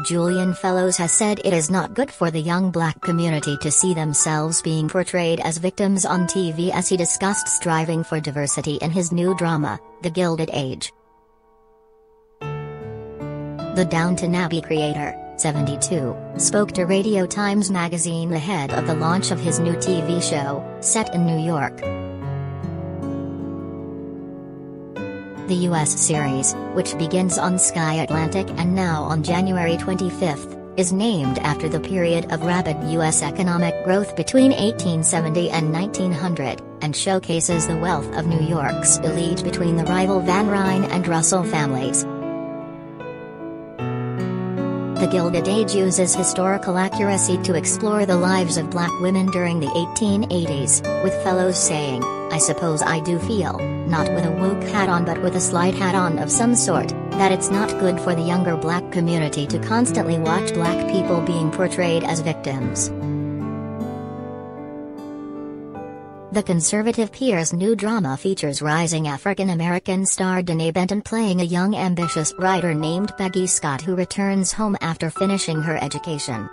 Julian Fellowes has said it is not good for the young black community to see themselves being portrayed as victims on TV as he discussed striving for diversity in his new drama, The Gilded Age. The Downton Abbey creator, 72, spoke to Radio Times magazine ahead of the launch of his new TV show, set in New York. The U.S. series, which begins on Sky Atlantic and now on January 25, is named after the period of rapid U.S. economic growth between 1870 and 1900, and showcases the wealth of New York's elite between the rival Van Ryn and Russell families. The Gilded Age uses historical accuracy to explore the lives of black women during the 1880s, with Fellowes saying, "I suppose I do feel, not with a woke hat on but with a slight hat on of some sort, that it's not good for the younger black community to constantly watch black people being portrayed as victims." The conservative peer's new drama features rising African-American star Danae Benton playing a young ambitious writer named Peggy Scott who returns home after finishing her education.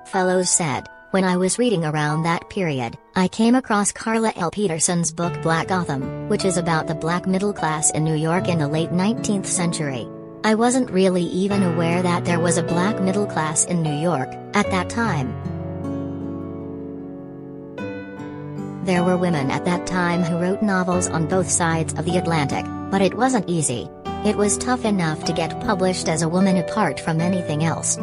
Fellowes said, "When I was reading around that period, I came across Carla L. Peterson's book Black Gotham, which is about the black middle class in New York in the late 19th century. I wasn't really even aware that there was a black middle class in New York, at that time. There were women at that time who wrote novels on both sides of the Atlantic, but it wasn't easy. It was tough enough to get published as a woman apart from anything else.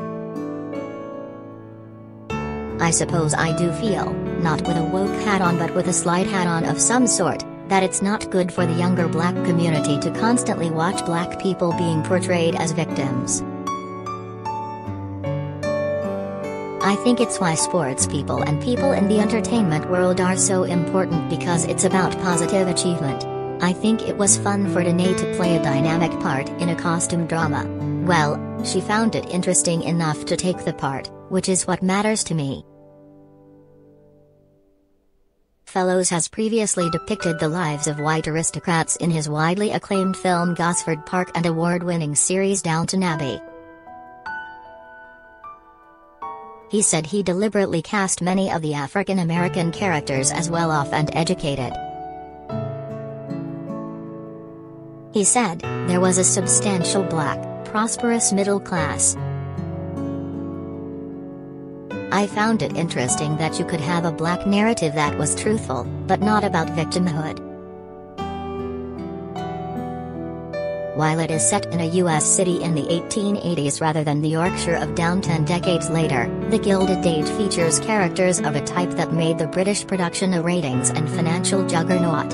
I suppose I do feel, not with a woke hat on but with a slight hat on of some sort, that it's not good for the younger black community to constantly watch black people being portrayed as victims. I think it's why sports people and people in the entertainment world are so important because it's about positive achievement. I think it was fun for Danae to play a dynamic part in a costume drama. Well, she found it interesting enough to take the part, which is what matters to me." Fellowes has previously depicted the lives of white aristocrats in his widely acclaimed film Gosford Park and award-winning series Downton Abbey. He said he deliberately cast many of the African-American characters as well-off and educated. He said, "There was a substantial black, prosperous middle class. I found it interesting that you could have a black narrative that was truthful, but not about victimhood." While it is set in a U.S. city in the 1880s rather than the Yorkshire of Downton decades later, The Gilded Age features characters of a type that made the British production a ratings and financial juggernaut.